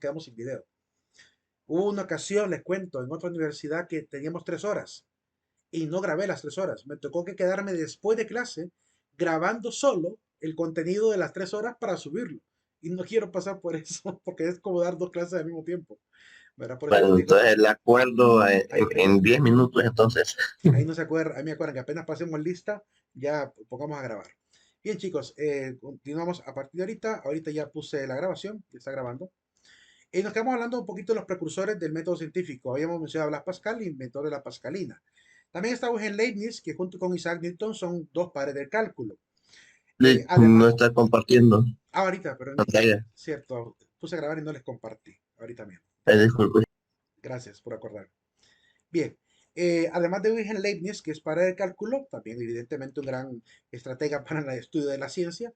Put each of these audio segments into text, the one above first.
quedamos sin video. Hubo una ocasión, les cuento, en otra universidad que teníamos 3 horas y no grabé las 3 horas. Me tocó que quedarme después de clase grabando solo el contenido de las 3 horas para subirlo. Y no quiero pasar por eso, porque es como dar dos clases al mismo tiempo, ¿verdad? Por eso les Bueno, digo, entonces el acuerdo ahí, en 10 minutos entonces. ahí no se acuerdan, ahí me acuerdan que apenas pasemos lista, ya pongamos a grabar. Bien, chicos, continuamos a partir de ahorita. Ahorita ya puse la grabación, ya está grabando. Y nos quedamos hablando un poquito de los precursores del método científico. Habíamos mencionado a Blas Pascal y el inventor de la Pascalina. También está Wilhelm Leibniz, que junto con Isaac Newton son dos padres del cálculo. Además, No está compartiendo ahorita, pero pantalla. cierto, puse a grabar y no les compartí. Ahorita mismo. Disculpe. Gracias por acordar. Bien, además de Wilhelm Leibniz, que es padre del cálculo, también evidentemente un gran estratega para el estudio de la ciencia,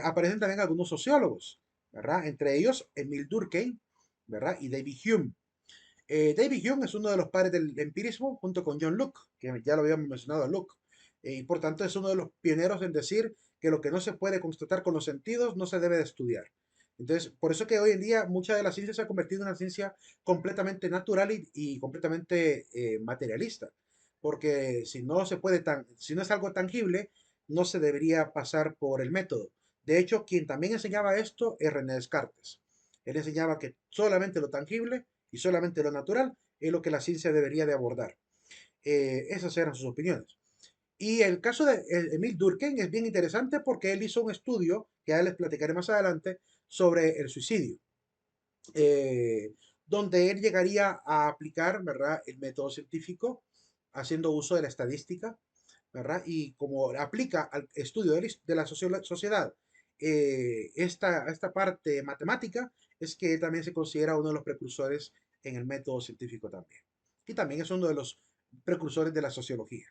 aparecen también algunos sociólogos, ¿verdad? Entre ellos Emil Durkheim, ¿verdad? Y David Hume. David Hume es uno de los padres del empirismo junto con John Locke, que ya lo habíamos mencionado a Locke, y por tanto es uno de los pioneros en decir que lo que no se puede constatar con los sentidos no se debe de estudiar. Entonces, por eso que hoy en día mucha de la ciencia se ha convertido en una ciencia completamente natural y completamente materialista, porque si no se puede si no es algo tangible, no se debería pasar por el método. De hecho, quien también enseñaba esto es René Descartes. Él enseñaba que solamente lo tangible y solamente lo natural es lo que la ciencia debería de abordar. Esas eran sus opiniones. Y el caso de Emil Durkheim es bien interesante porque él hizo un estudio, que ya les platicaré más adelante, sobre el suicidio, eh, donde él llegaría a aplicar, ¿verdad?, el método científico haciendo uso de la estadística, ¿verdad? Y como aplica al estudio de la sociedad esta parte matemática, es que también se considera uno de los precursores en el método científico también. Y también es uno de los precursores de la sociología,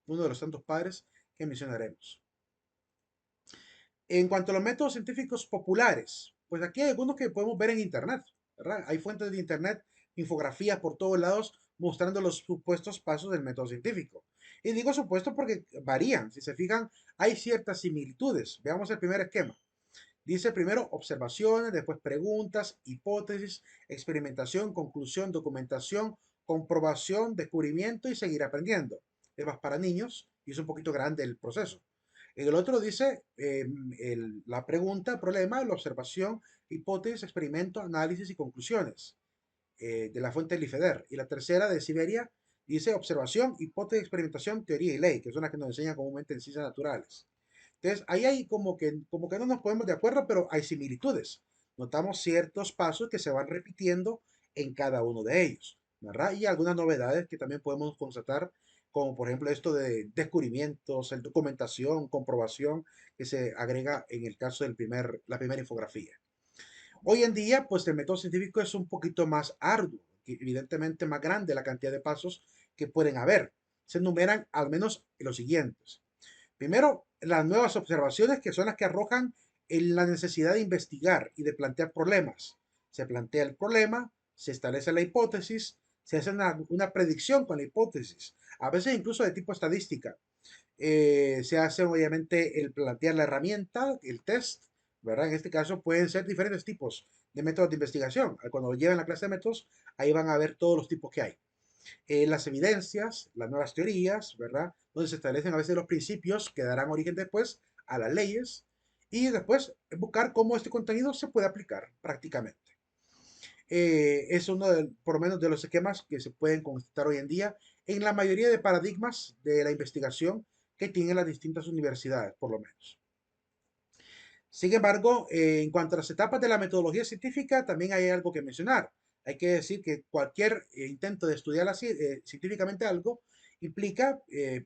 uno de los tantos padres que mencionaremos. En cuanto a los métodos científicos populares, pues aquí hay algunos que podemos ver en Internet, ¿verdad? Hay fuentes de Internet, infografías por todos lados mostrando los supuestos pasos del método científico. Y digo supuestos porque varían. Si se fijan, hay ciertas similitudes. Veamos el primer esquema. Dice primero observaciones, después preguntas, hipótesis, experimentación, conclusión, documentación, comprobación, descubrimiento y seguir aprendiendo. Es más para niños y es un poquito grande el proceso. En el otro dice la pregunta, problema, la observación, hipótesis, experimento, análisis y conclusiones de la fuente Lifeder. Y la tercera de Siberia dice observación, hipótesis, experimentación, teoría y ley, que son las que nos enseñan comúnmente en ciencias naturales. Entonces, ahí hay como que no nos ponemos de acuerdo, pero hay similitudes. Notamos ciertos pasos que se van repitiendo en cada uno de ellos, ¿verdad? Y algunas novedades que también podemos constatar, como por ejemplo esto de descubrimientos, documentación, comprobación, que se agrega en el caso la primera infografía. Hoy en día, pues el método científico es un poquito más arduo, evidentemente más grande la cantidad de pasos que pueden haber. Se enumeran al menos los siguientes. Primero, las nuevas observaciones que son las que arrojan en la necesidad de investigar y de plantear problemas. Se plantea el problema, se establece la hipótesis, se hace una predicción con la hipótesis, a veces incluso de tipo estadística. Se hace obviamente el plantear la herramienta, el test, ¿verdad? En este caso pueden ser diferentes tipos de métodos de investigación. Cuando lleven la clase de métodos, ahí van a ver todos los tipos que hay. Las evidencias, las nuevas teorías, ¿verdad? Donde se establecen a veces los principios que darán origen después a las leyes y después buscar cómo este contenido se puede aplicar prácticamente. Es uno por lo menos de los esquemas que se pueden constatar hoy en día en la mayoría de paradigmas de la investigación que tienen las distintas universidades, por lo menos. Sin embargo, en cuanto a las etapas de la metodología científica, también hay algo que mencionar. Hay que decir que cualquier intento de estudiar científicamente algo implica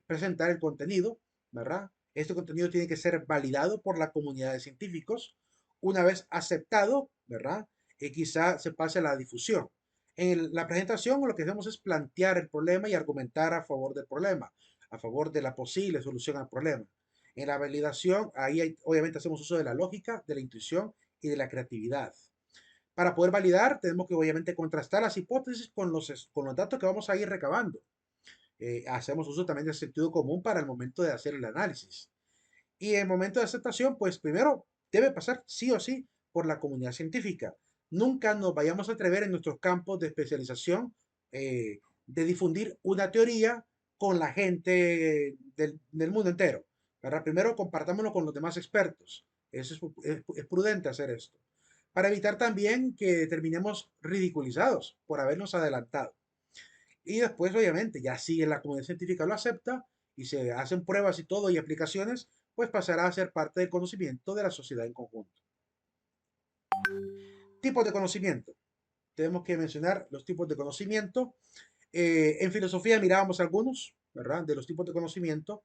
presentar el contenido, ¿verdad? Este contenido tiene que ser validado por la comunidad de científicos. Una vez aceptado, ¿verdad? Quizá se pase a la difusión. En la presentación lo que hacemos es plantear el problema y argumentar a favor del problema, a favor de la posible solución al problema. En la validación, obviamente hacemos uso de la lógica, de la intuición y de la creatividad. Para poder validar, tenemos que obviamente contrastar las hipótesis con los datos que vamos a ir recabando. Hacemos uso también del sentido común para el momento de hacer el análisis. Y en el momento de aceptación, pues primero debe pasar sí o sí por la comunidad científica, Nunca nos vayamos a atrever en nuestros campos de especialización de difundir una teoría con la gente del mundo entero, ¿verdad? Primero compartámoslo con los demás expertos. Es prudente hacer esto. Para evitar también que terminemos ridiculizados por habernos adelantado. Y después, obviamente, ya si la comunidad científica lo acepta y se hacen pruebas y todo y aplicaciones, pues pasará a ser parte del conocimiento de la sociedad en conjunto. Tipos de conocimiento. Tenemos que mencionar los tipos de conocimiento. En filosofía mirábamos algunos, ¿verdad? De los tipos de conocimiento.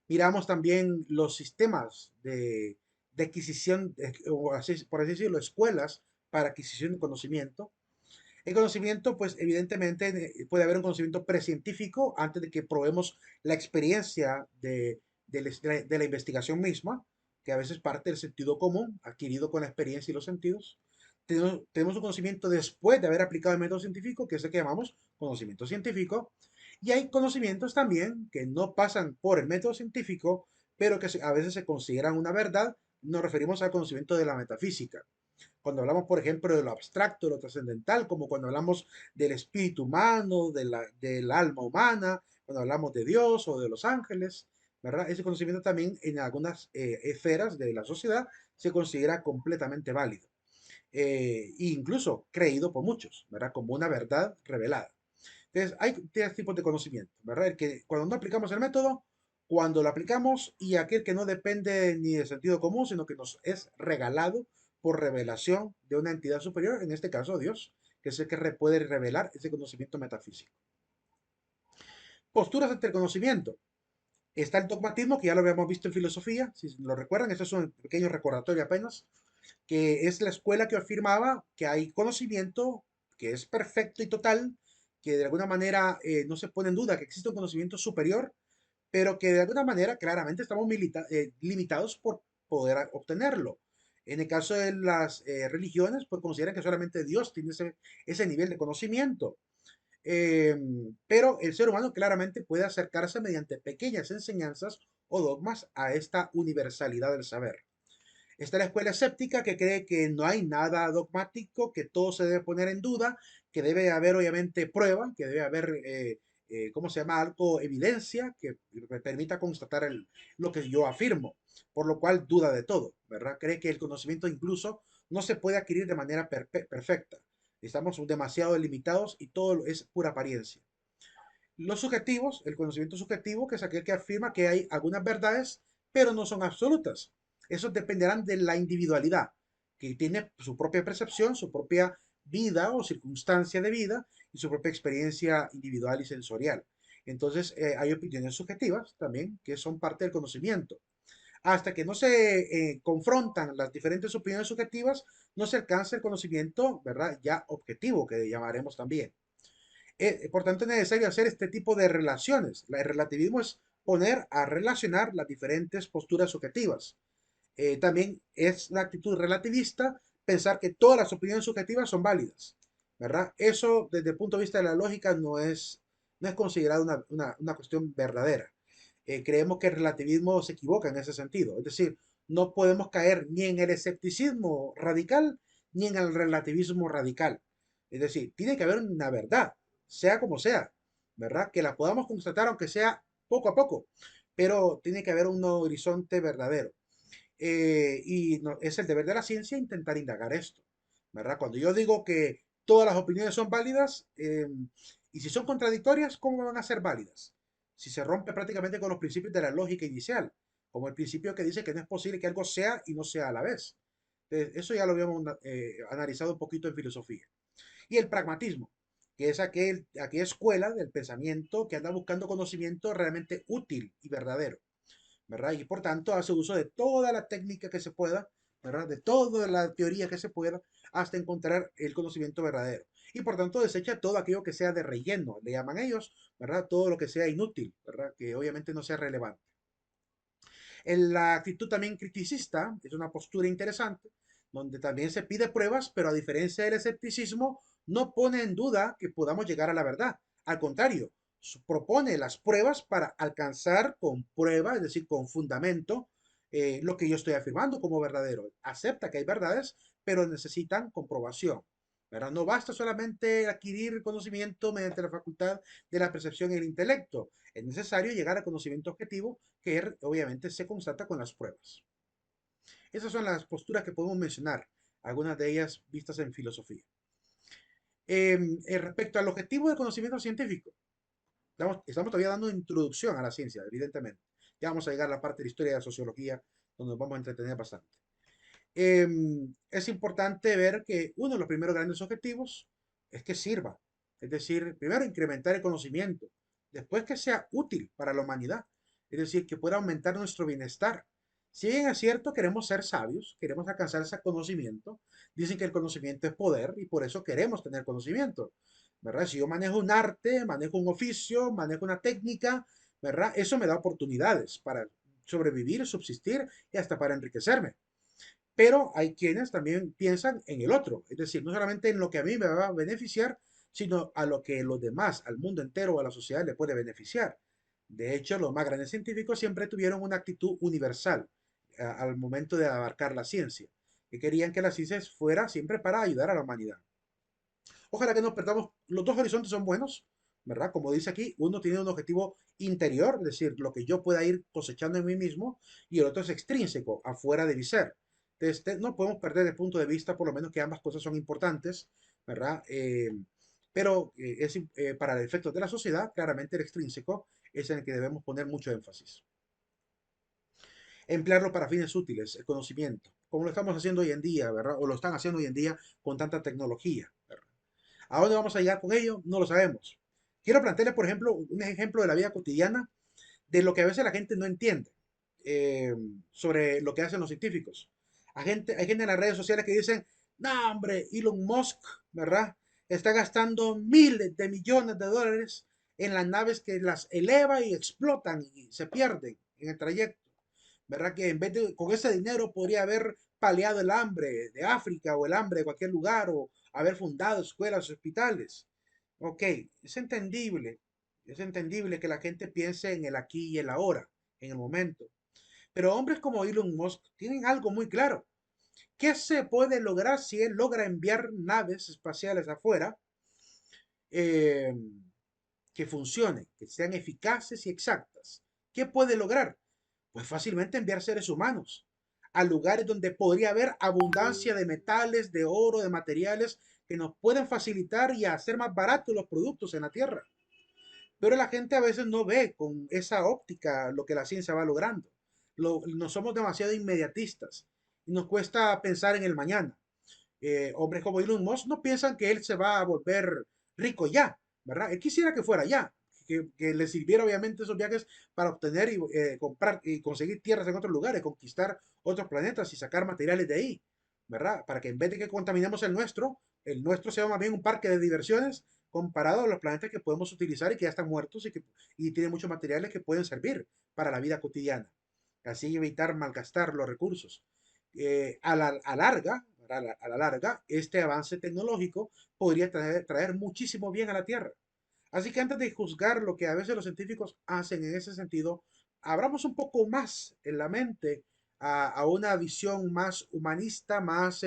Miramos también los sistemas de adquisición, o así, por así decirlo, escuelas para adquisición de conocimiento. El conocimiento, pues evidentemente puede haber un conocimiento precientífico antes de que probemos la experiencia de la investigación misma, que a veces parte del sentido común, adquirido con la experiencia y los sentidos. Tenemos un conocimiento después de haber aplicado el método científico, que es el que llamamos conocimiento científico. Y hay conocimientos también que no pasan por el método científico, pero que a veces se consideran una verdad. Nos referimos al conocimiento de la metafísica. Cuando hablamos, por ejemplo, de lo abstracto, de lo trascendental, como cuando hablamos del espíritu humano, del alma humana, cuando hablamos de Dios o de los ángeles, ¿verdad? Ese conocimiento también en algunas esferas de la sociedad se considera completamente válido, e incluso creído por muchos, ¿verdad? Como una verdad revelada. Entonces, hay tres tipos de conocimiento, ¿verdad? El que cuando no aplicamos el método, cuando lo aplicamos y aquel que no depende ni de sentido común, sino que nos es regalado por revelación de una entidad superior, en este caso Dios, que es el que puede revelar ese conocimiento metafísico. Posturas ante el conocimiento. Está el dogmatismo, que ya lo habíamos visto en filosofía, si lo recuerdan, esto es un pequeño recordatorio apenas, que es la escuela que afirmaba que hay conocimiento que es perfecto y total, que de alguna manera no se pone en duda que existe un conocimiento superior, pero que de alguna manera claramente estamos limitados por poder obtenerlo. En el caso de las religiones, pues consideran que solamente Dios tiene ese nivel de conocimiento. Eh, pero el ser humano claramente puede acercarse mediante pequeñas enseñanzas o dogmas a esta universalidad del saber. Está la escuela escéptica que cree que no hay nada dogmático, que todo se debe poner en duda, que debe haber obviamente prueba, que debe haber, ¿cómo se llama? Algo, evidencia que me permita constatar lo que yo afirmo, por lo cual duda de todo, ¿verdad? Cree que el conocimiento incluso no se puede adquirir de manera perfecta. Estamos demasiado limitados y todo es pura apariencia. Los subjetivos, el conocimiento subjetivo, que es aquel que afirma que hay algunas verdades, pero no son absolutas. Esos dependerán de la individualidad, que tiene su propia percepción, su propia vida o circunstancia de vida y su propia experiencia individual y sensorial. Entonces, hay opiniones subjetivas también que son parte del conocimiento. Hasta que no se confrontan las diferentes opiniones subjetivas, no se alcanza el conocimiento, ¿verdad? Ya objetivo, que llamaremos también. Por tanto, es necesario hacer este tipo de relaciones. El relativismo es poner a relacionar las diferentes posturas subjetivas. También es la actitud relativista pensar que todas las opiniones subjetivas son válidas, ¿verdad? Eso, desde el punto de vista de la lógica, no es considerado una cuestión verdadera. Creemos que el relativismo se equivoca en ese sentido. Es decir, no podemos caer ni en el escepticismo radical ni en el relativismo radical. Es decir, tiene que haber una verdad, sea como sea, ¿verdad? Que la podamos constatar aunque sea poco a poco, pero tiene que haber un horizonte verdadero. Y es el deber de la ciencia intentar indagar esto, ¿verdad? Cuando yo digo que todas las opiniones son válidas, y si son contradictorias, ¿cómo van a ser válidas? Si se rompe prácticamente con los principios de la lógica inicial, como el principio que dice que no es posible que algo sea y no sea a la vez. Entonces, eso ya lo habíamos analizado un poquito en filosofía. Y el pragmatismo, que es aquella escuela del pensamiento que anda buscando conocimiento realmente útil y verdadero, ¿verdad? Y por tanto hace uso de toda la técnica que se pueda, ¿verdad? De toda la teoría que se pueda, hasta encontrar el conocimiento verdadero. Y por tanto desecha todo aquello que sea de relleno, le llaman ellos, ¿verdad? Todo lo que sea inútil, ¿verdad? Que obviamente no sea relevante. En la actitud también criticista es una postura interesante, donde también se pide pruebas, pero a diferencia del escepticismo, no pone en duda que podamos llegar a la verdad. Al contrario, propone las pruebas para alcanzar con prueba, es decir, con fundamento, lo que yo estoy afirmando como verdadero. Acepta que hay verdades, pero necesitan comprobación, ¿verdad? No basta solamente adquirir conocimiento mediante la facultad de la percepción y el intelecto. Es necesario llegar al conocimiento objetivo que obviamente se constata con las pruebas. Esas son las posturas que podemos mencionar, algunas de ellas vistas en filosofía. Respecto al objetivo del conocimiento científico, estamos todavía dando introducción a la ciencia, evidentemente. Ya vamos a llegar a la parte de historia de la sociología, donde nos vamos a entretener bastante. Es importante ver que uno de los primeros grandes objetivos es que sirva. Es decir, primero incrementar el conocimiento, después que sea útil para la humanidad, es decir, que pueda aumentar nuestro bienestar. Si bien es cierto, queremos ser sabios, queremos alcanzar ese conocimiento, dicen que el conocimiento es poder y por eso queremos tener conocimiento, ¿verdad? Si yo manejo un arte, manejo un oficio, manejo una técnica, ¿verdad? Eso me da oportunidades para sobrevivir, subsistir y hasta para enriquecerme. Pero hay quienes también piensan en el otro, es decir, no solamente en lo que a mí me va a beneficiar, sino a lo que los demás, al mundo entero o a la sociedad le puede beneficiar. De hecho, los más grandes científicos siempre tuvieron una actitud universal al momento de abarcar la ciencia, que querían que la ciencia fuera siempre para ayudar a la humanidad. Ojalá que no perdamos, los dos horizontes son buenos, ¿verdad? Como dice aquí, uno tiene un objetivo interior, es decir, lo que yo pueda ir cosechando en mí mismo, y el otro es extrínseco, afuera de mi ser. Entonces, no podemos perder de punto de vista, por lo menos que ambas cosas son importantes, ¿verdad? Pero para el efecto de la sociedad, claramente el extrínseco es en el que debemos poner mucho énfasis. Emplearlo para fines útiles, el conocimiento, como lo estamos haciendo hoy en día, ¿verdad? O lo están haciendo hoy en día con tanta tecnología, ¿verdad? ¿A dónde vamos a llegar con ello? No lo sabemos. Quiero plantearles, por ejemplo, un ejemplo de la vida cotidiana de lo que a veces la gente no entiende eh, sobre lo que hacen los científicos. Hay gente en las redes sociales que dicen, no, hombre, Elon Musk, ¿verdad? Está gastando miles de millones de dólares en las naves que las eleva y explotan y se pierden en el trayecto. ¿Verdad? Que en vez de con ese dinero podría haber paliado el hambre de África o el hambre de cualquier lugar o haber fundado escuelas, hospitales. Ok, es entendible que la gente piense en el aquí y el ahora, en el momento. Pero hombres como Elon Musk tienen algo muy claro. ¿Qué se puede lograr si él logra enviar naves espaciales afuera eh, que funcionen, que sean eficaces y exactas? ¿Qué puede lograr? Pues fácilmente enviar seres humanos a lugares donde podría haber abundancia de metales, de oro, de materiales que nos pueden facilitar y hacer más baratos los productos en la Tierra. Pero la gente a veces no ve con esa óptica lo que la ciencia va logrando. No somos demasiado inmediatistas y nos cuesta pensar en el mañana. Hombres como Elon Musk no piensan que él se va a volver rico ya, ¿verdad? Él quisiera que fuera ya, que le sirviera obviamente esos viajes para obtener y comprar y conseguir tierras en otros lugares, conquistar otros planetas y sacar materiales de ahí, ¿verdad? Para que en vez de que contaminemos el nuestro sea más bien un parque de diversiones comparado a los planetas que podemos utilizar y que ya están muertos y tienen muchos materiales que pueden servir para la vida cotidiana. Así evitar malgastar los recursos. A larga, a la larga, este avance tecnológico podría traer muchísimo bien a la Tierra. Así que antes de juzgar lo que a veces los científicos hacen en ese sentido, abramos un poco más en la mente a una visión más humanista, más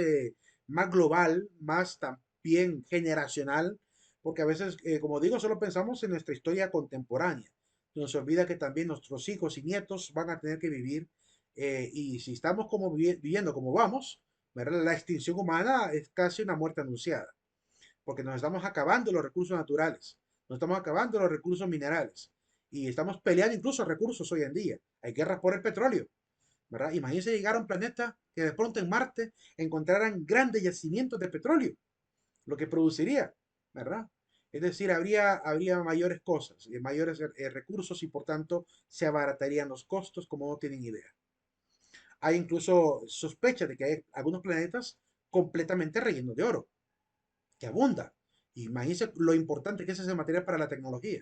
global, más también generacional, porque a veces, como digo, solo pensamos en nuestra historia contemporánea. Nos olvida que también nuestros hijos y nietos van a tener que vivir, y si estamos como viviendo como vamos, ¿verdad? La extinción humana es casi una muerte anunciada porque nos estamos acabando los recursos naturales, nos estamos acabando los recursos minerales y estamos peleando incluso recursos hoy en día. Hay guerras por el petróleo, ¿verdad? Imagínense llegar a un planeta que de pronto en Marte encontraran grandes yacimientos de petróleo, lo que produciría, ¿verdad? Es decir, habría mayores cosas, mayores recursos y por tanto se abaratarían los costos como no tienen idea. Hay incluso sospechas de que hay algunos planetas completamente rellenos de oro que abunda. Imagínense lo importante que es ese material para la tecnología,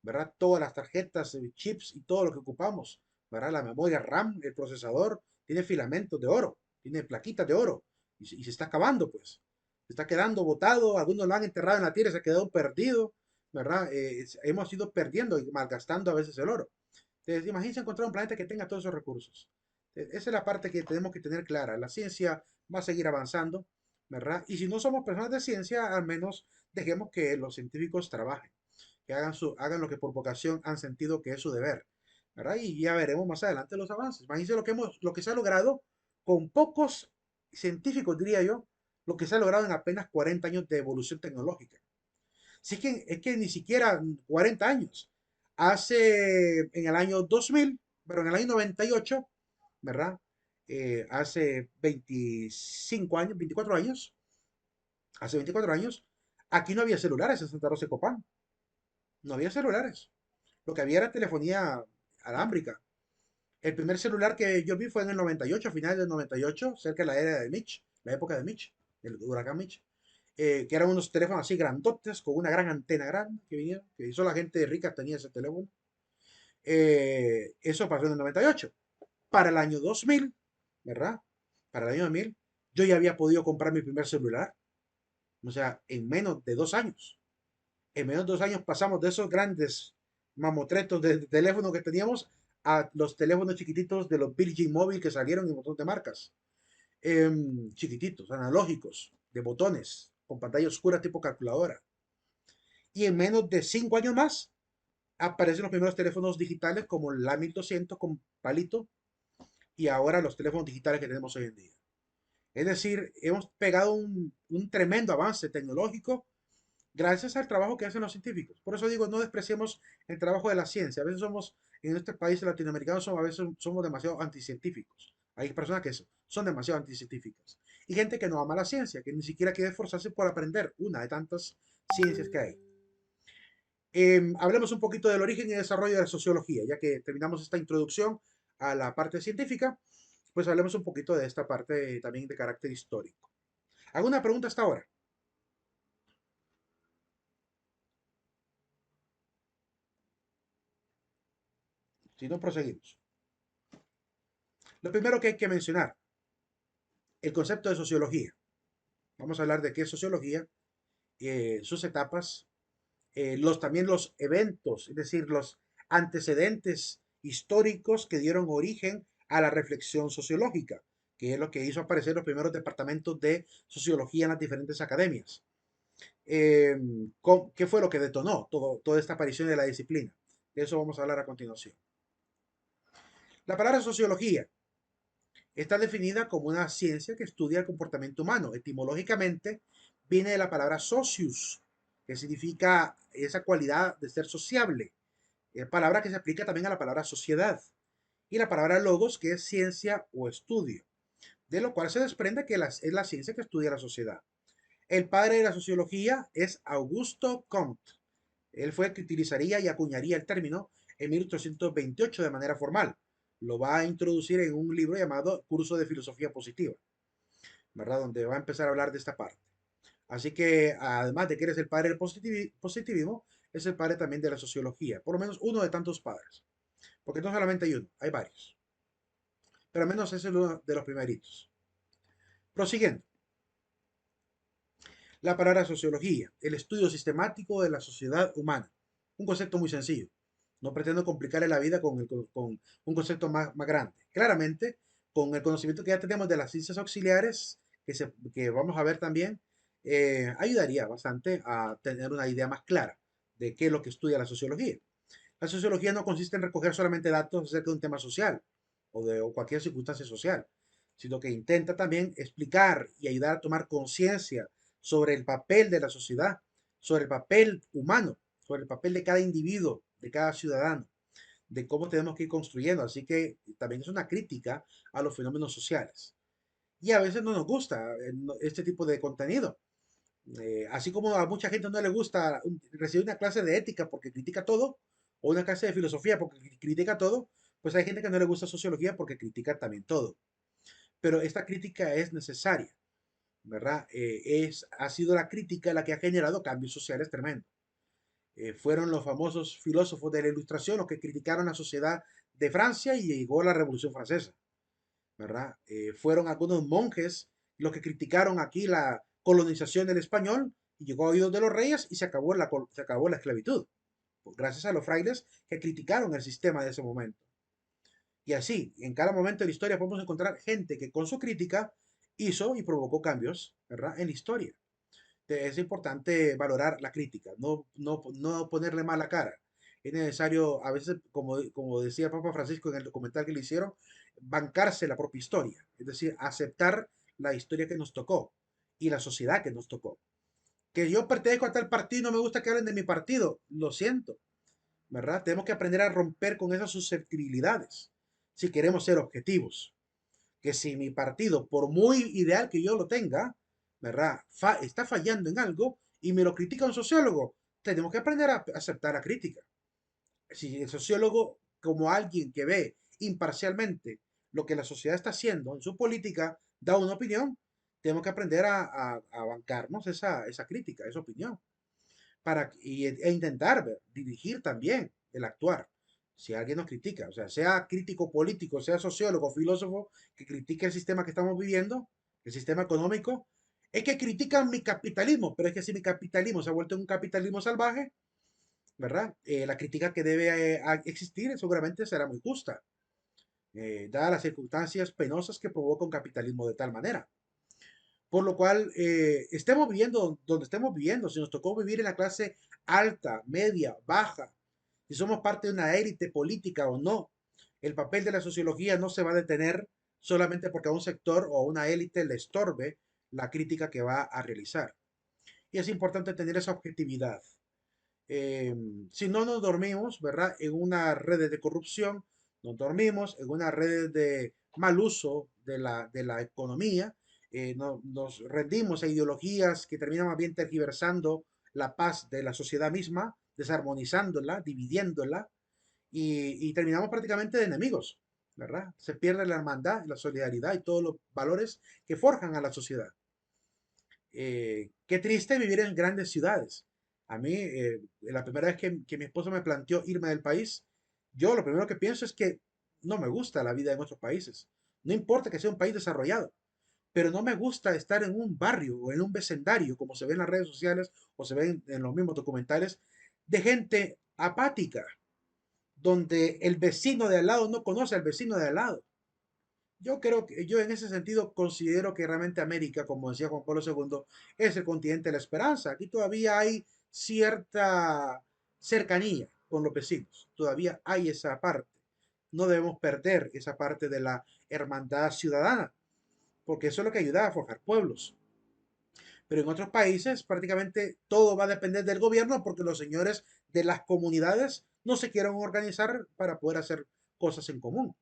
¿verdad? Todas las tarjetas, chips y todo lo que ocupamos, ¿verdad? La memoria RAM, el procesador, tiene filamentos de oro, tiene plaquitas de oro y se está acabando, pues. Se está quedando botado, algunos lo han enterrado en la tierra, se ha quedado perdido, ¿verdad? Hemos ido perdiendo y malgastando a veces el oro. Entonces, imagínense encontrar un planeta que tenga todos esos recursos. Esa es la parte que tenemos que tener clara. La ciencia va a seguir avanzando, ¿verdad? Y si no somos personas de ciencia, al menos dejemos que los científicos trabajen, que hagan lo que por vocación han sentido que es su deber, ¿verdad? Y ya veremos más adelante los avances. Imagínense lo que se ha logrado con pocos científicos, diría yo, lo que se ha logrado en apenas 40 años de evolución tecnológica. Sí que es que ni siquiera 40 años. En el año 2000, pero en el año 98, ¿verdad? Hace 25 años, 24 años, hace 24 años, aquí no había celulares en Santa Rosa de Copán. No había celulares. Lo que había era telefonía alámbrica. El primer celular que yo vi fue en el 98, a finales del 98, cerca de la era de Mitch, la época de Mitch, el huracán Mitch, que eran unos teléfonos así grandotes, con una gran antena grande que vinieron, que solo la gente rica tenía ese teléfono. Eso pasó en el 98. Para el año 2000, ¿verdad? Para el año 2000, yo ya había podido comprar mi primer celular, o sea, en menos de 2 años. En menos de 2 años pasamos de esos grandes mamotretos de teléfono que teníamos a los teléfonos chiquititos de los Virgin Mobile que salieron en un montón de marcas. Chiquititos, analógicos, de botones, con pantalla oscura tipo calculadora. Y en menos de 5 años más aparecen los primeros teléfonos digitales como la 1200 con palito y ahora los teléfonos digitales que tenemos hoy en día. Es decir, hemos pegado un tremendo avance tecnológico gracias al trabajo que hacen los científicos. Por eso digo, no despreciemos el trabajo de la ciencia. A veces en este país latinoamericano, a veces somos demasiado anticientíficos. Hay personas que son demasiado anticientíficas. Y gente que no ama la ciencia, que ni siquiera quiere esforzarse por aprender una de tantas ciencias que hay. Hablemos un poquito del origen y desarrollo de la sociología, ya que terminamos esta introducción a la parte científica, pues hablemos un poquito de esta parte también de carácter histórico. ¿Alguna pregunta hasta ahora? Si no, proseguimos. Lo primero que hay que mencionar, el concepto de sociología. Vamos a hablar de qué es sociología, sus etapas, también los eventos, es decir, los antecedentes históricos que dieron origen a la reflexión sociológica, que es lo que hizo aparecer los primeros departamentos de sociología en las diferentes academias. Eh, ¿Qué fue lo que detonó toda esta aparición de la disciplina? De eso vamos a hablar a continuación. La palabra sociología está definida como una ciencia que estudia el comportamiento humano. Etimológicamente viene de la palabra socius, que significa esa cualidad de ser sociable, palabra que se aplica también a la palabra sociedad, y la palabra logos, que es ciencia o estudio, de lo cual se desprende que es la ciencia que estudia la sociedad. El padre de la sociología es Augusto Comte. Él fue el que utilizaría y acuñaría el término en 1828 de manera formal. Lo va a introducir en un libro llamado Curso de Filosofía Positiva, ¿verdad? Donde va a empezar a hablar de esta parte. Así que, además de que eres el padre del positivismo, es el padre también de la sociología, por lo menos uno de tantos padres, porque no solamente hay uno, hay varios, pero al menos ese es uno de los primeritos. Prosiguiendo, la palabra sociología, el estudio sistemático de la sociedad humana, un concepto muy sencillo. No pretendo complicarle la vida con un concepto más grande. Claramente, con el conocimiento que ya tenemos de las ciencias auxiliares, que vamos a ver también, ayudaría bastante a tener una idea más clara de qué es lo que estudia la sociología. La sociología no consiste en recoger solamente datos acerca de un tema social o cualquier circunstancia social, sino que intenta también explicar y ayudar a tomar conciencia sobre el papel de la sociedad, sobre el papel humano, sobre el papel de cada individuo, de cada ciudadano, de cómo tenemos que ir construyendo. Así que también es una crítica a los fenómenos sociales. Y a veces no nos gusta este tipo de contenido. Así como a mucha gente no le gusta recibir una clase de ética porque critica todo, o una clase de filosofía porque critica todo, pues hay gente que no le gusta sociología porque critica también todo. Pero esta crítica es necesaria, ¿verdad? Ha sido la crítica la que ha generado cambios sociales tremendos. Fueron los famosos filósofos de la Ilustración los que criticaron la sociedad de Francia y llegó la Revolución Francesa, ¿verdad? Fueron algunos monjes los que criticaron aquí la colonización del español y llegó a oídos de los reyes y se acabó la esclavitud, pues gracias a los frailes que criticaron el sistema de ese momento. Y así, en cada momento de la historia podemos encontrar gente que con su crítica hizo y provocó cambios, ¿verdad? En la historia. Es importante valorar la crítica, no ponerle mala cara. Es necesario, a veces, como decía Papa Francisco en el documental que le hicieron, bancarse la propia historia, es decir, aceptar la historia que nos tocó y la sociedad que nos tocó. Que yo pertenezco a tal partido y no me gusta que hablen de mi partido, lo siento, ¿verdad? Tenemos que aprender a romper con esas susceptibilidades si queremos ser objetivos. Que si mi partido, por muy ideal que yo lo tenga, ¿verdad? Está fallando en algo y me lo critica un sociólogo, tenemos que aprender a aceptar la crítica. Si el sociólogo, como alguien que ve imparcialmente lo que la sociedad está haciendo en su política, da una opinión, tenemos que aprender a bancarnos esa crítica, esa opinión e intentar dirigir también el actuar. Si alguien nos critica, o sea, sea crítico político, sea sociólogo, filósofo, que critique el sistema que estamos viviendo, el sistema económico, es que critican mi capitalismo, pero es que si mi capitalismo se ha vuelto un capitalismo salvaje, ¿verdad? La crítica que debe existir seguramente será muy justa, dadas las circunstancias penosas que provoca un capitalismo de tal manera. Por lo cual, estemos viviendo donde estemos viviendo, si nos tocó vivir en la clase alta, media, baja, si somos parte de una élite política o no, el papel de la sociología no se va a detener solamente porque a un sector o a una élite le estorbe la crítica que va a realizar. Y es importante tener esa objetividad. Eh, si no nos dormimos, ¿verdad? En una red de corrupción, nos dormimos en una red de mal uso de la economía, nos rendimos a ideologías que terminan más bien tergiversando la paz de la sociedad misma, desarmonizándola, dividiéndola, y terminamos prácticamente de enemigos, ¿verdad? Se pierde la hermandad, la solidaridad y todos los valores que forjan a la sociedad. Qué triste vivir en grandes ciudades. A mí, la primera vez que mi esposo me planteó irme del país, yo lo primero que pienso es que no me gusta la vida en otros países. No importa que sea un país desarrollado, pero no me gusta estar en un barrio o en un vecindario, como se ve en las redes sociales o se ven en los mismos documentales, de gente apática, donde el vecino de al lado no conoce al vecino de al lado. Yo creo que yo en ese sentido considero que realmente América, como decía Juan Pablo II, es el continente de la esperanza. Aquí todavía hay cierta cercanía con los vecinos, todavía hay esa parte. No debemos perder esa parte de la hermandad ciudadana, porque eso es lo que ayuda a forjar pueblos. Pero en otros países prácticamente todo va a depender del gobierno porque los señores de las comunidades no se quieren organizar para poder hacer cosas en común,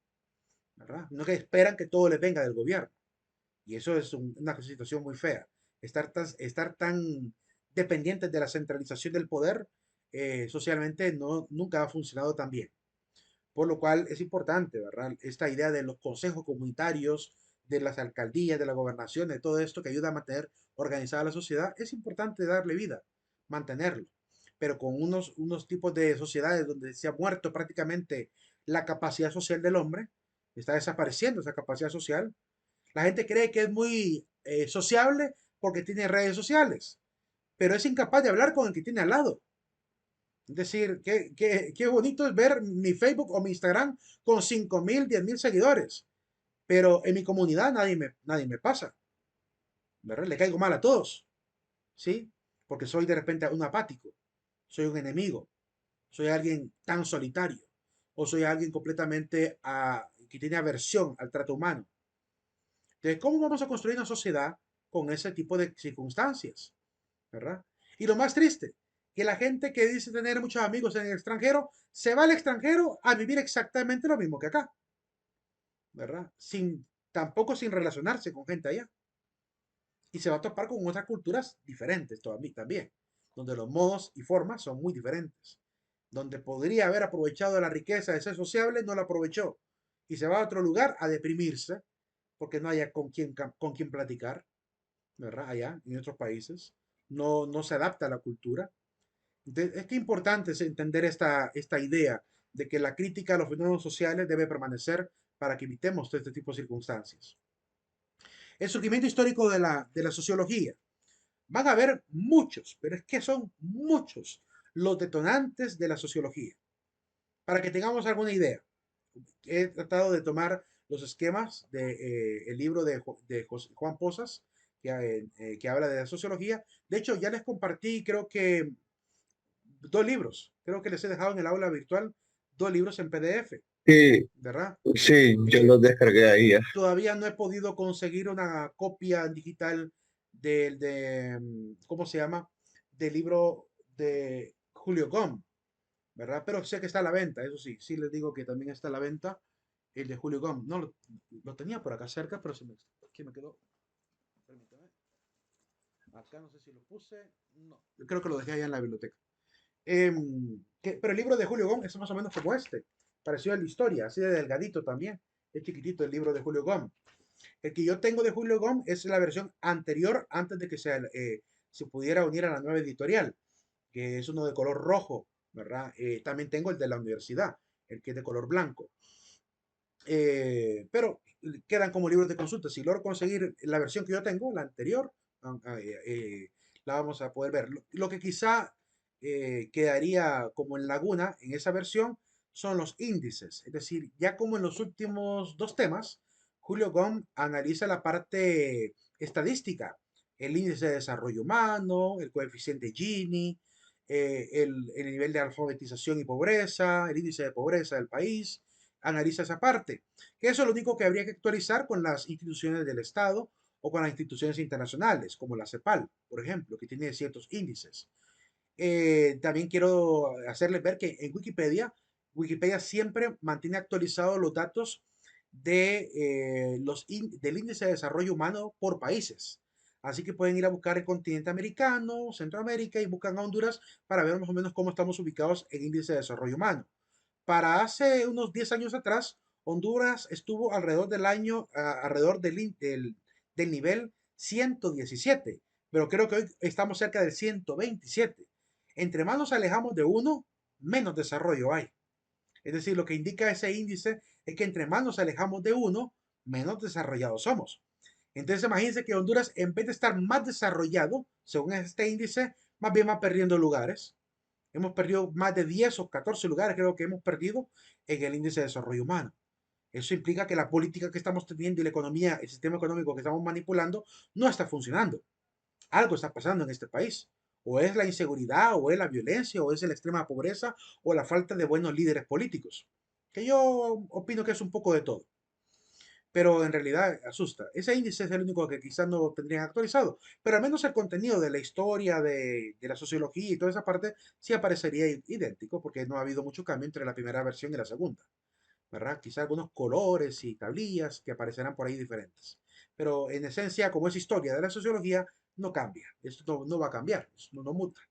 ¿verdad? No que esperan que todo les venga del gobierno. Y eso es una situación muy fea. Estar tan dependientes de la centralización del poder socialmente nunca ha funcionado tan bien. Por lo cual es importante, ¿verdad? Esta idea de los consejos comunitarios, de las alcaldías, de la gobernación, de todo esto que ayuda a mantener organizada la sociedad, es importante darle vida, mantenerlo. Pero con unos tipos de sociedades donde se ha muerto prácticamente la capacidad social del hombre, está desapareciendo esa capacidad social. La gente cree que es muy sociable porque tiene redes sociales, pero es incapaz de hablar con el que tiene al lado. Es decir, qué bonito es ver mi Facebook o mi Instagram con 5.000, 10.000 seguidores, pero en mi comunidad nadie me pasa, ¿verdad? Le caigo mal a todos, ¿sí? Porque soy de repente un apático, soy un enemigo, soy alguien tan solitario, o soy alguien completamente que tiene aversión al trato humano. Entonces, ¿cómo vamos a construir una sociedad con ese tipo de circunstancias? ¿Verdad? Y lo más triste, que la gente que dice tener muchos amigos en el extranjero, se va al extranjero a vivir exactamente lo mismo que acá, ¿verdad? Tampoco sin relacionarse con gente allá. Y se va a topar con otras culturas diferentes también, donde los modos y formas son muy diferentes. Donde podría haber aprovechado la riqueza de ser sociable, no la aprovechó. Y se va a otro lugar a deprimirse, porque no haya con quién platicar, ¿verdad? Allá, en otros países. No se adapta a la cultura. Entonces, es que importante es entender esta idea de que la crítica a los fenómenos sociales debe permanecer para que evitemos todo este tipo de circunstancias. El surgimiento histórico de la sociología. Van a haber muchos, pero es que son muchos los detonantes de la sociología. Para que tengamos alguna idea, he tratado de tomar los esquemas de el libro de Juan Posas, que habla de la sociología. De hecho, ya les compartí, creo que dos libros. Creo que les he dejado en el aula virtual dos libros en PDF, Sí, ¿verdad? sí, yo Eh, los descargué ahí ya. Todavía no he podido conseguir una copia digital ¿cómo se llama? Del libro de Julio Gómez, ¿verdad? Pero sé que está a la venta, eso sí, sí les digo que también está a la venta el de Julio Gómez. No, lo tenía por acá cerca, pero aquí me quedó. Permítame. Acá no sé si lo puse. No, yo creo que lo dejé allá en la biblioteca. Pero el libro de Julio Gómez es más o menos como este. Pareció a la historia, así de delgadito también. Es chiquitito el libro de Julio Gómez. El que yo tengo de Julio Gómez es la versión anterior, antes de que se pudiera unir a la nueva editorial, que es uno de color rojo, ¿verdad? También tengo el de la universidad, el que es de color blanco. Pero quedan como libros de consulta. Si logro conseguir la versión que yo tengo, la anterior, la vamos a poder ver. Lo que quizá quedaría como en laguna en esa versión son los índices. Es decir, ya como en los últimos dos temas, Julio Gómez analiza la parte estadística, el índice de desarrollo humano, el coeficiente Gini, el nivel de alfabetización y pobreza, el índice de pobreza del país, analiza esa parte. Que eso es lo único que habría que actualizar con las instituciones del Estado o con las instituciones internacionales, como la CEPAL, por ejemplo, que tiene ciertos índices. También quiero hacerles ver que en Wikipedia siempre mantiene actualizados los datos del índice de desarrollo humano por países. Así que pueden ir a buscar el continente americano, Centroamérica y buscan a Honduras para ver más o menos cómo estamos ubicados en índice de desarrollo humano. Para hace unos 10 años atrás, Honduras estuvo alrededor del nivel 117, pero creo que hoy estamos cerca del 127. Entre más nos alejamos de uno, menos desarrollo hay. Es decir, lo que indica ese índice es que entre más nos alejamos de uno, menos desarrollados somos. Entonces, imagínense que Honduras, en vez de estar más desarrollado, según este índice, más bien va perdiendo lugares. Hemos perdido más de 10 o 14 lugares, creo que hemos perdido en el índice de desarrollo humano. Eso implica que la política que estamos teniendo y la economía, el sistema económico que estamos manipulando, no está funcionando. Algo está pasando en este país. O es la inseguridad, o es la violencia, o es la extrema pobreza, o la falta de buenos líderes políticos. Que yo opino que es un poco de todo, pero en realidad asusta. Ese índice es el único que quizás no tendrían actualizado, pero al menos el contenido de la historia, de la sociología y toda esa parte sí aparecería idéntico, porque no ha habido mucho cambio entre la primera versión y la segunda, ¿verdad? Quizás algunos colores y tablillas que aparecerán por ahí diferentes. Pero en esencia, como es historia de la sociología, no cambia. Esto no va a cambiar, no muta.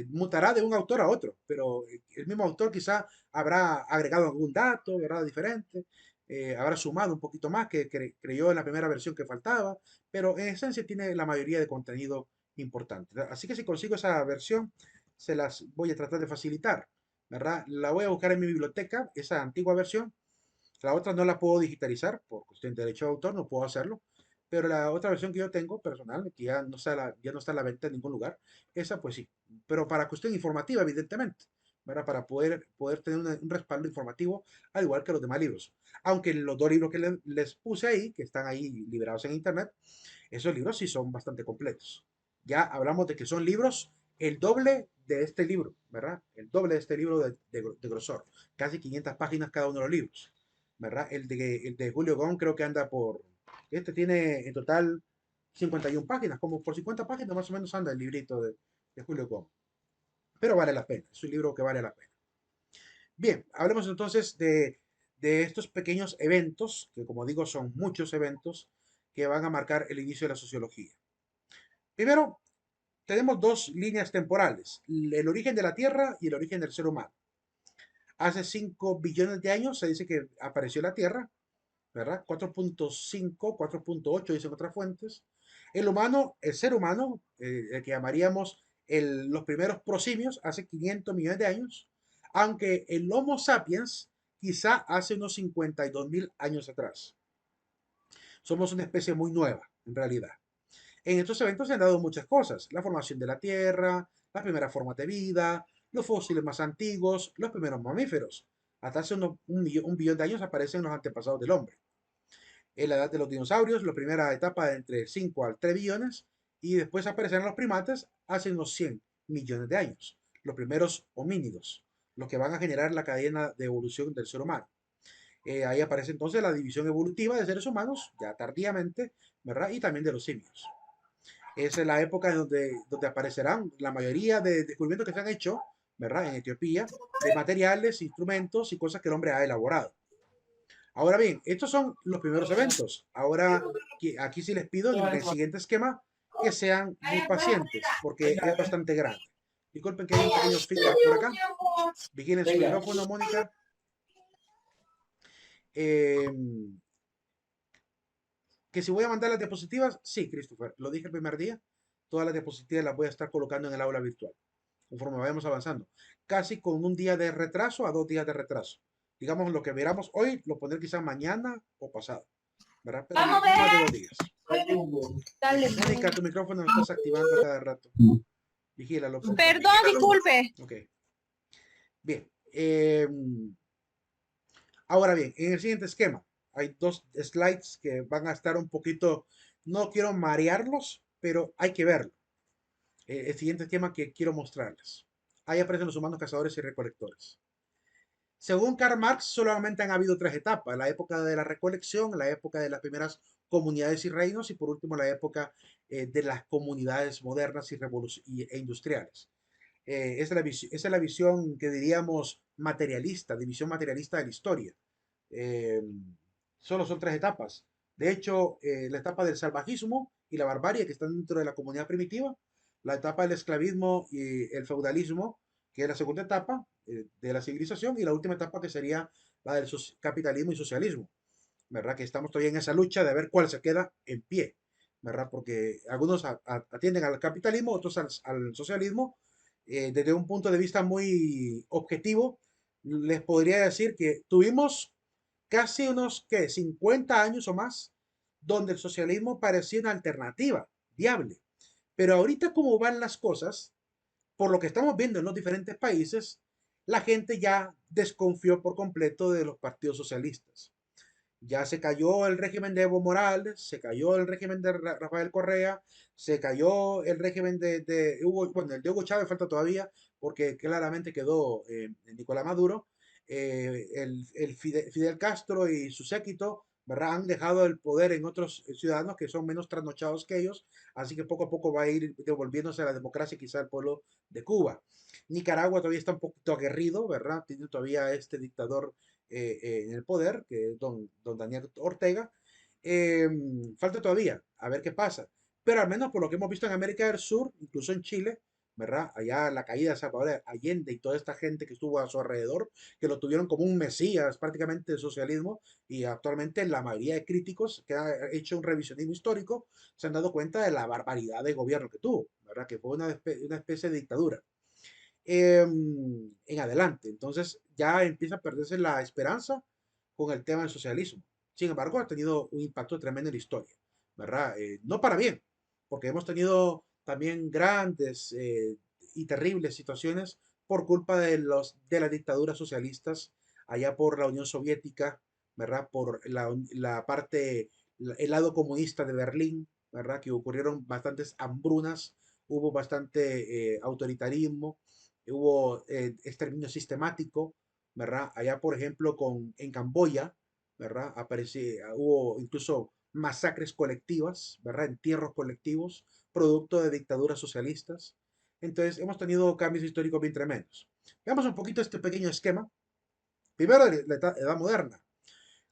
Mutará de un autor a otro, pero el mismo autor quizá habrá agregado algún dato, ¿verdad? Diferente, habrá sumado un poquito más que creyó en la primera versión que faltaba, pero en esencia tiene la mayoría de contenido importante. Así que si consigo esa versión, se las voy a tratar de facilitar, ¿verdad? La voy a buscar en mi biblioteca, esa antigua versión. La otra no la puedo digitalizar por cuestión de derecho de autor, no puedo hacerlo. Pero la otra versión que yo tengo, personal, que ya no está a la venta en ningún lugar, esa pues sí. Pero para cuestión informativa, evidentemente, ¿verdad? Para poder tener un respaldo informativo, al igual que los demás libros. Aunque los dos libros que les puse ahí, que están ahí liberados en internet, esos libros sí son bastante completos. Ya hablamos de que son libros el doble de este libro, ¿verdad? El doble de este libro de grosor. Casi 500 páginas cada uno de los libros, ¿verdad? El de Julio Gómez creo que anda por... Este tiene en total 51 páginas, como por 50 páginas más o menos anda el librito de Julio Gómez. Pero vale la pena, es un libro que vale la pena. Bien, hablemos entonces de estos pequeños eventos, que como digo son muchos eventos, que van a marcar el inicio de la sociología. Primero, tenemos dos líneas temporales, el origen de la Tierra y el origen del ser humano. Hace 5 billones de años se dice que apareció la Tierra, ¿verdad? 4.5, 4.8 dicen otras fuentes. El ser humano, el que llamaríamos los primeros prosimios, hace 500 millones de años, aunque el Homo sapiens quizá hace unos 52.000 años atrás. Somos una especie muy nueva, en realidad. En estos eventos se han dado muchas cosas, la formación de la Tierra, las primeras formas de vida, los fósiles más antiguos, los primeros mamíferos. Hasta hace un billón de años aparecen los antepasados del hombre. En la edad de los dinosaurios, la primera etapa de entre 5 a 3 billones, y después aparecen los primates hace unos 100 millones de años, los primeros homínidos, los que van a generar la cadena de evolución del ser humano. Ahí aparece entonces la división evolutiva de seres humanos, ya tardíamente, ¿verdad? Y también de los simios. Esa es la época donde aparecerán la mayoría de descubrimientos que se han hecho, ¿verdad? En Etiopía, de materiales, instrumentos y cosas que el hombre ha elaborado. Ahora bien, estos son los primeros eventos. Ahora, aquí sí les pido en el siguiente esquema que sean muy pacientes, porque es bastante grande. Disculpen que hay un pequeño feedback por acá. Vigilen su micrófono, Mónica. Eh, que si voy a mandar las diapositivas, sí, Christopher, lo dije el primer día. Todas las diapositivas las voy a estar colocando en el aula virtual, conforme vayamos avanzando. Casi con un día de retraso a 2 días de retraso. Digamos, lo que miramos hoy, lo pondré quizás mañana o pasado, ¿verdad? Pero no más de 2 días. Dale. Mónica, tu micrófono lo estás activando a cada rato. Vigílalo, por favor. Perdón, disculpe. Ok, bien. Ahora bien, en el siguiente esquema, hay dos slides que van a estar un poquito, no quiero marearlos, pero hay que verlo. El siguiente esquema que quiero mostrarles. Ahí aparecen los humanos cazadores y recolectores. Según Karl Marx, solamente han habido tres etapas: la época de la recolección, la época de las primeras comunidades y reinos, y por último la época de las comunidades modernas e industriales. Esa es la visión que diríamos materialista, división materialista de la historia. Eh, Solo son tres etapas. De hecho, la etapa del salvajismo y la barbarie que están dentro de la comunidad primitiva, la etapa del esclavismo y el feudalismo, que es la segunda etapa de la civilización, y la última etapa que sería la del capitalismo y socialismo, ¿verdad? Que estamos todavía en esa lucha de ver cuál se queda en pie, ¿verdad? Porque algunos atienden al capitalismo, otros al socialismo. Desde un punto de vista muy objetivo, les podría decir que tuvimos casi unos, ¿qué?, 50 años o más, donde el socialismo parecía una alternativa viable. Pero ahorita como van las cosas, por lo que estamos viendo en los diferentes países, la gente ya desconfió por completo de los partidos socialistas. Ya se cayó el régimen de Evo Morales, se cayó el régimen de Rafael Correa, se cayó el régimen de Hugo, bueno, el de Hugo Chávez falta todavía, porque claramente quedó Nicolás Maduro. Fidel Castro y su séquito, ¿verdad?, han dejado el poder en otros ciudadanos que son menos trasnochados que ellos, así que poco a poco va a ir devolviéndose a la democracia quizá al pueblo de Cuba. Nicaragua todavía está un poquito aguerrido, ¿verdad? Tiene todavía este dictador en el poder, que es don Daniel Ortega. Eh, Falta todavía, a ver qué pasa. Pero al menos por lo que hemos visto en América del Sur, incluso en Chile, ¿verdad? Allá la caída de Salvador Allende y toda esta gente que estuvo a su alrededor, que lo tuvieron como un mesías prácticamente del socialismo, y actualmente la mayoría de críticos que han hecho un revisionismo histórico se han dado cuenta de la barbaridad de gobierno que tuvo, ¿verdad? Que fue una especie de dictadura en adelante. Entonces ya empieza a perderse la esperanza con el tema del socialismo. Sin embargo, ha tenido un impacto tremendo en la historia, ¿verdad? No para bien, porque hemos tenido también grandes y terribles situaciones por culpa de las dictaduras socialistas allá por la Unión Soviética, ¿verdad? Por la parte, el lado comunista de Berlín, ¿verdad? Que ocurrieron bastantes hambrunas, hubo bastante autoritarismo, hubo exterminio sistemático, ¿verdad? Allá, por ejemplo, en Camboya, ¿verdad? Hubo incluso masacres colectivas, ¿verdad? Entierros colectivos, producto de dictaduras socialistas. Entonces, hemos tenido cambios históricos bien tremendos. Veamos un poquito este pequeño esquema. Primero, la edad moderna.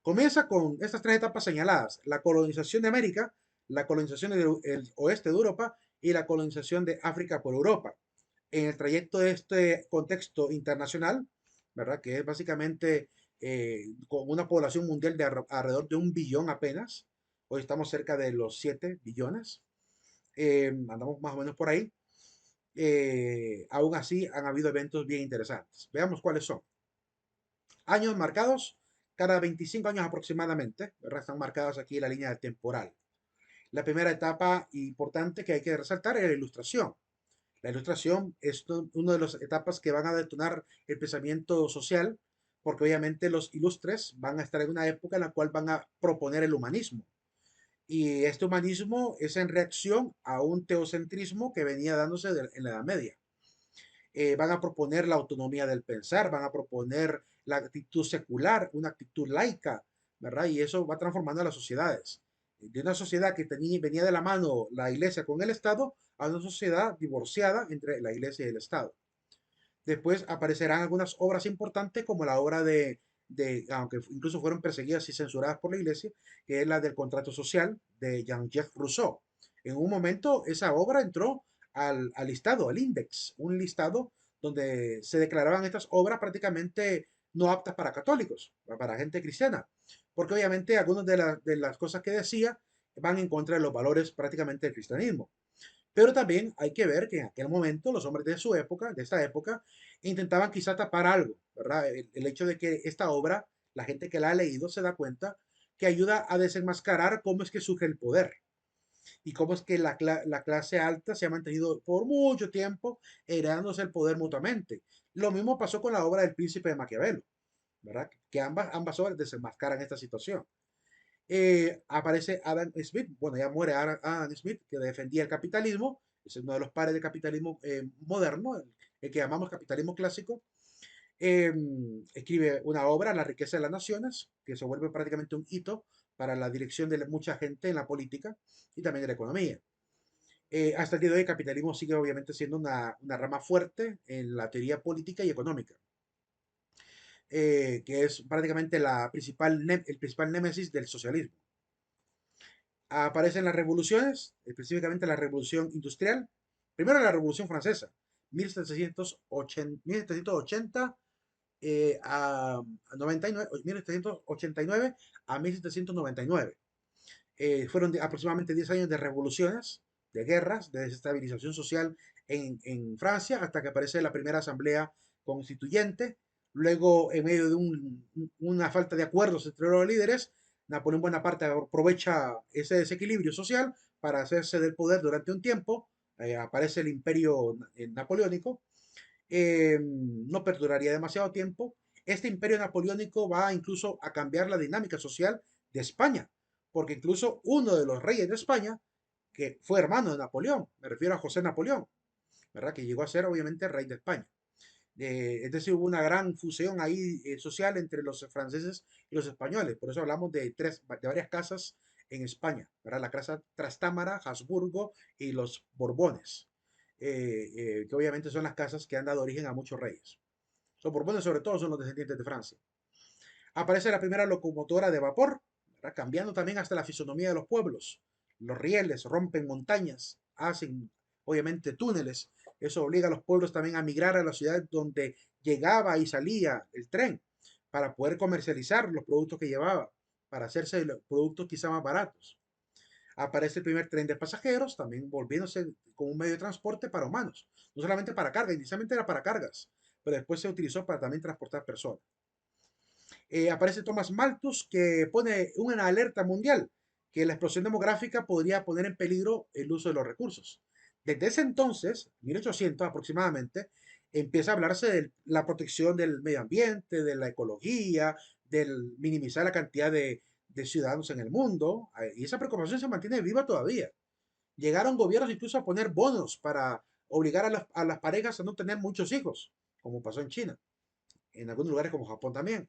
Comienza con estas tres etapas señaladas: la colonización de América, la colonización del oeste de Europa y la colonización de África por Europa. En el trayecto de este contexto internacional, ¿verdad? Que es básicamente con una población mundial de alrededor de 1 billón apenas. Hoy estamos cerca de los 7 billones. Andamos más o menos por ahí. Aún así, han habido eventos bien interesantes. Veamos cuáles son. Años marcados, cada 25 años aproximadamente, ¿verdad? Están marcadas aquí la línea temporal. La primera etapa importante que hay que resaltar es la ilustración. La ilustración es una de las etapas que van a detonar el pensamiento social, porque obviamente los ilustres van a estar en una época en la cual van a proponer el humanismo. Y este humanismo es en reacción a un teocentrismo que venía dándose en la Edad Media. Van a proponer la autonomía del pensar, van a proponer la actitud secular, una actitud laica, ¿verdad? Y eso va transformando a las sociedades. De una sociedad que venía de la mano la iglesia con el Estado a una sociedad divorciada entre la iglesia y el Estado. Después aparecerán algunas obras importantes como la obra aunque incluso fueron perseguidas y censuradas por la iglesia, que es la del contrato social de Jean-Jacques Rousseau. En un momento esa obra entró al listado, al index, un listado donde se declaraban estas obras prácticamente no aptas para católicos, para gente cristiana, porque obviamente algunas de las cosas que decía van en contra de los valores prácticamente del cristianismo. Pero también hay que ver que en aquel momento los hombres de su época, de esta época, intentaban quizá tapar algo, ¿verdad? El hecho de que esta obra, la gente que la ha leído se da cuenta que ayuda a desenmascarar cómo es que surge el poder y cómo es que la clase alta se ha mantenido por mucho tiempo heredándose el poder mutuamente. Lo mismo pasó con la obra del Príncipe de Maquiavelo, ¿verdad? Que ambas obras desenmascaran esta situación. Aparece Adam Smith, bueno, ya muere Adam Smith, que defendía el capitalismo, es uno de los padres del capitalismo moderno, el que llamamos capitalismo clásico. Eh, Escribe una obra, La riqueza de las naciones, que se vuelve prácticamente un hito para la dirección de mucha gente en la política y también en la economía. Hasta el día de hoy el capitalismo sigue obviamente siendo una rama fuerte en la teoría política y económica, que es prácticamente el principal némesis del socialismo. Aparecen las revoluciones, específicamente la revolución industrial. Primero la revolución francesa, 1780 a 99, 1789 a 1799. Fueron aproximadamente 10 años de revoluciones, de guerras, de desestabilización social en Francia, hasta que aparece la primera asamblea constituyente. Luego, en medio de una falta de acuerdos entre los líderes, Napoleón Bonaparte aprovecha ese desequilibrio social para hacerse del poder durante un tiempo. Aparece el imperio napoleónico. No perduraría demasiado tiempo. Este imperio napoleónico va incluso a cambiar la dinámica social de España, porque incluso uno de los reyes de España, que fue hermano de Napoleón, me refiero a José Napoleón, ¿verdad? Que llegó a ser obviamente rey de España. Es decir, hubo una gran fusión ahí social entre los franceses y los españoles. Por eso hablamos de varias casas en España, ¿verdad? La casa Trastámara, Habsburgo y los Borbones, que obviamente son las casas que han dado origen a muchos reyes. Los Borbones sobre todo son los descendientes de Francia. Aparece la primera locomotora de vapor, ¿verdad? Cambiando también hasta la fisonomía de los pueblos. Los rieles rompen montañas, hacen obviamente túneles. Eso obliga a los pueblos también a migrar a la ciudad donde llegaba y salía el tren para poder comercializar los productos que llevaba, para hacerse los productos quizá más baratos. Aparece el primer tren de pasajeros, también volviéndose como un medio de transporte para humanos. No solamente para carga, inicialmente era para cargas, pero después se utilizó para también transportar personas. Aparece Thomas Malthus que pone una alerta mundial que la explosión demográfica podría poner en peligro el uso de los recursos. Desde ese entonces, 1800 aproximadamente, empieza a hablarse de la protección del medio ambiente, de la ecología, del minimizar la cantidad de ciudadanos en el mundo, y esa preocupación se mantiene viva todavía. Llegaron gobiernos incluso a poner bonos para obligar a las parejas a no tener muchos hijos, como pasó en China, en algunos lugares como Japón también.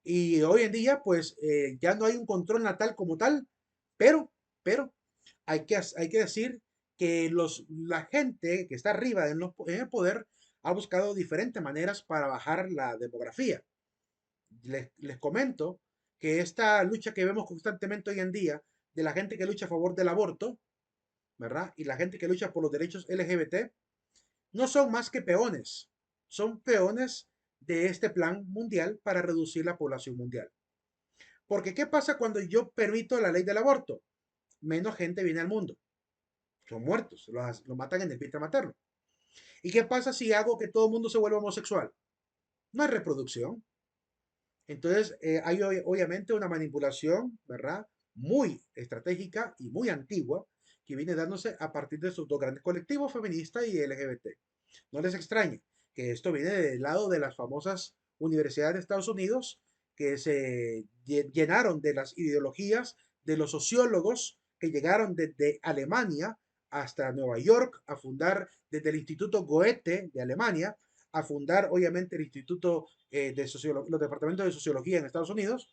Y hoy en día, pues ya no hay un control natal como tal, pero hay que decir que la gente que está arriba en el poder ha buscado diferentes maneras para bajar la demografía. Les comento que esta lucha que vemos constantemente hoy en día de la gente que lucha a favor del aborto, ¿verdad? Y la gente que lucha por los derechos LGBT, no son más que peones, son peones de este plan mundial para reducir la población mundial. Porque ¿qué pasa cuando yo permito la ley del aborto? Menos gente viene al mundo. Son muertos, los matan en el vientre materno. ¿Y qué pasa si hago que todo el mundo se vuelva homosexual? No hay reproducción. Entonces, hay obviamente una manipulación, ¿verdad? Muy estratégica y muy antigua que viene dándose a partir de estos dos grandes colectivos, feministas y LGBT. No les extrañe que esto viene del lado de las famosas universidades de Estados Unidos que se llenaron de las ideologías de los sociólogos que llegaron desde Alemania hasta Nueva York a fundar desde el Instituto Goethe de Alemania, a fundar obviamente el Instituto los departamentos de sociología en Estados Unidos,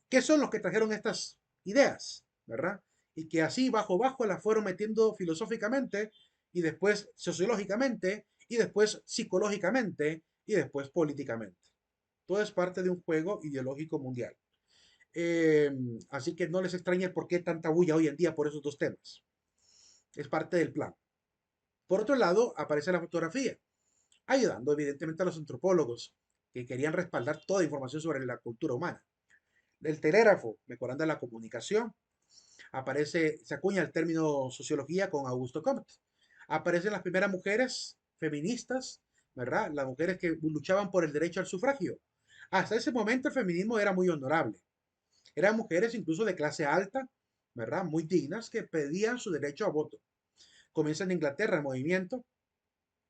que son los que trajeron estas ideas, ¿verdad? Y que así bajo las fueron metiendo filosóficamente y después sociológicamente y después psicológicamente y después políticamente. Todo es parte de un juego ideológico mundial. Eh, Así que no les extrañe por qué tanta bulla hoy en día por esos dos temas. Es parte del plan. Por otro lado, aparece la fotografía, ayudando evidentemente a los antropólogos que querían respaldar toda información sobre la cultura humana. El telégrafo, mejorando la comunicación, aparece, se acuña el término sociología con Augusto Comte. Aparecen las primeras mujeres feministas, ¿verdad? Las mujeres que luchaban por el derecho al sufragio. Hasta ese momento el feminismo era muy honorable. Eran mujeres incluso de clase alta, ¿verdad? Muy dignas que pedían su derecho a voto. Comienza en Inglaterra el movimiento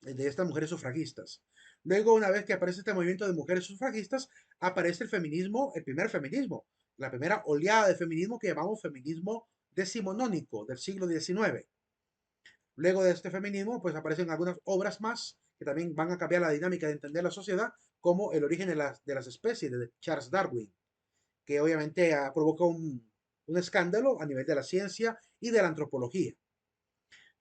de estas mujeres sufragistas. Luego, una vez que aparece este movimiento de mujeres sufragistas, aparece el feminismo, el primer feminismo, la primera oleada de feminismo que llamamos feminismo decimonónico del siglo XIX. Luego de este feminismo, pues aparecen algunas obras más que también van a cambiar la dinámica de entender la sociedad, como El origen de las especies de Charles Darwin, que obviamente provoca un escándalo a nivel de la ciencia y de la antropología.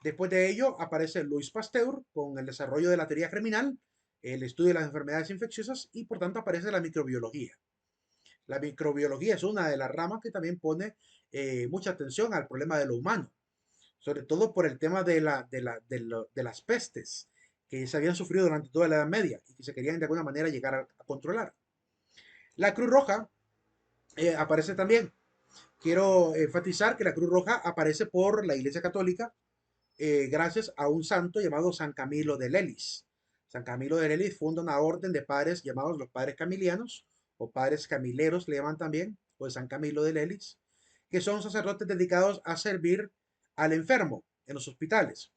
Después de ello aparece Louis Pasteur con el desarrollo de la teoría germinal, el estudio de las enfermedades infecciosas y por tanto aparece la microbiología. La microbiología es una de las ramas que también pone mucha atención al problema de lo humano, sobre todo por el tema de las pestes que se habían sufrido durante toda la Edad Media y que se querían de alguna manera llegar a controlar. La Cruz Roja aparece también. Quiero enfatizar que la Cruz Roja aparece por la Iglesia Católica gracias a un santo llamado San Camilo de Lelis. San Camilo de Lelis funda una orden de padres llamados los padres camilianos, o padres camileros le llaman también, o de San Camilo de Lelis, que son sacerdotes dedicados a servir al enfermo en los hospitales.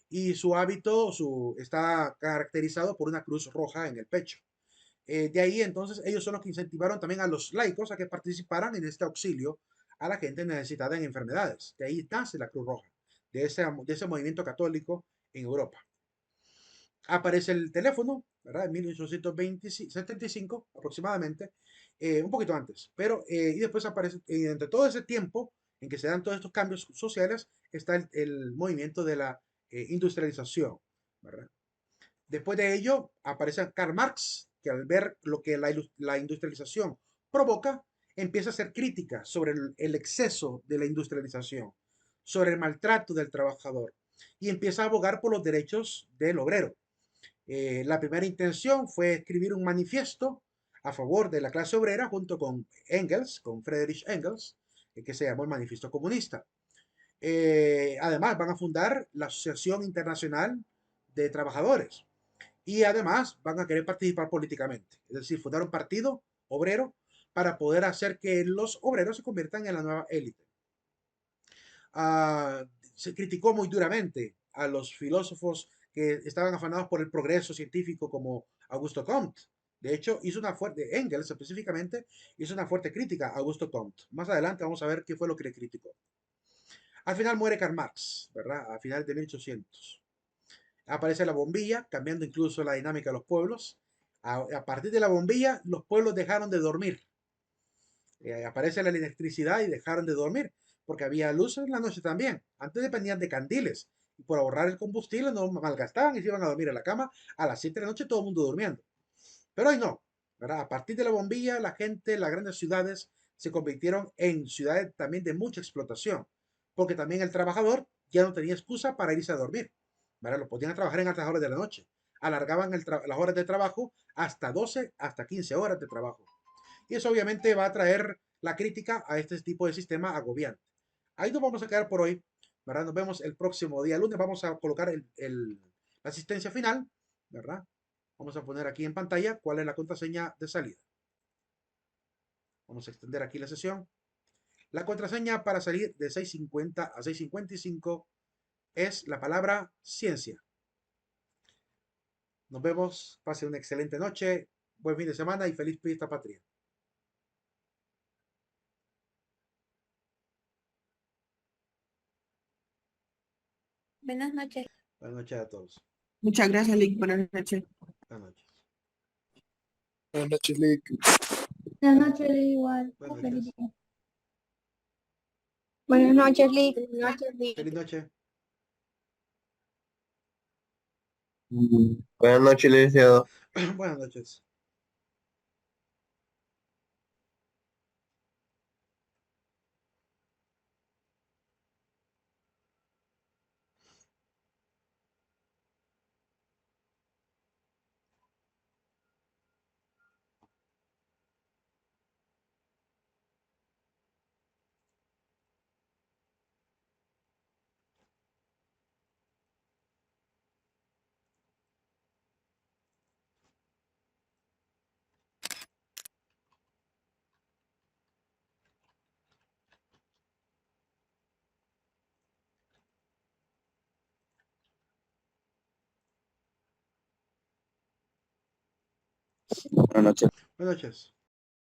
Y su hábito está caracterizado por una cruz roja en el pecho. De ahí entonces ellos son los que incentivaron también a los laicos a que participaran en este auxilio a la gente necesitada en enfermedades. De ahí nace la Cruz Roja, de ese movimiento católico en Europa. Aparece el teléfono, ¿verdad? En 1875 aproximadamente, un poquito antes, pero y después aparece, entre todo ese tiempo en que se dan todos estos cambios sociales, está el movimiento de la industrialización, ¿verdad? Después de ello aparece Karl Marx, que al ver lo que la industrialización provoca, empieza a hacer crítica sobre el exceso de la industrialización, sobre el maltrato del trabajador y empieza a abogar por los derechos del obrero. La primera intención fue escribir un manifiesto a favor de la clase obrera junto con Engels, con Friedrich Engels, que se llamó el Manifiesto Comunista. Además, van a fundar la Asociación Internacional de Trabajadores y además van a querer participar políticamente, es decir, fundar un partido obrero para poder hacer que los obreros se conviertan en la nueva élite. Ah, se criticó muy duramente a los filósofos que estaban afanados por el progreso científico como Augusto Comte. De hecho, hizo una fuerte, Engels específicamente, hizo una fuerte crítica a Augusto Comte. Más adelante vamos a ver qué fue lo que le criticó. Al final muere Karl Marx, ¿verdad? A finales de 1800. Aparece la bombilla, cambiando incluso la dinámica de los pueblos. A partir de la bombilla, los pueblos dejaron de dormir. Aparece la electricidad y dejaron de dormir, porque había luz en la noche también. Antes dependían de candiles, y por ahorrar el combustible no malgastaban y se iban a dormir a la cama a las 7 de la noche, todo el mundo durmiendo. Pero hoy no, ¿verdad? A partir de la bombilla, la gente, las grandes ciudades se convirtieron en ciudades también de mucha explotación, porque también el trabajador ya no tenía excusa para irse a dormir, ¿verdad? Lo podían trabajar en altas horas de la noche. Alargaban las horas de trabajo hasta 12, hasta 15 horas de trabajo. Y eso obviamente va a traer la crítica a este tipo de sistema agobiante. Ahí nos vamos a quedar por hoy, ¿verdad? Nos vemos el próximo día lunes. Vamos a colocar la asistencia final, ¿verdad? Vamos a poner aquí en pantalla cuál es la contraseña de salida. Vamos a extender aquí la sesión. La contraseña para salir de 6:50 a 6:55 es la palabra ciencia. Nos vemos. Pase una excelente noche. buen fin de semana y feliz fiesta patria. Buenas noches. Buenas noches a todos. Muchas gracias, Lick. Buenas noches. Buenas noches. Buenas noches, Lick. Buenas noches, igual. Buenas Feliz noches. día. Buenas noches, Lick. Buenas noches, Lick. Feliz noche. Buenas noches, licenciado. Buenas noches. Buenas noches. Buenas noches.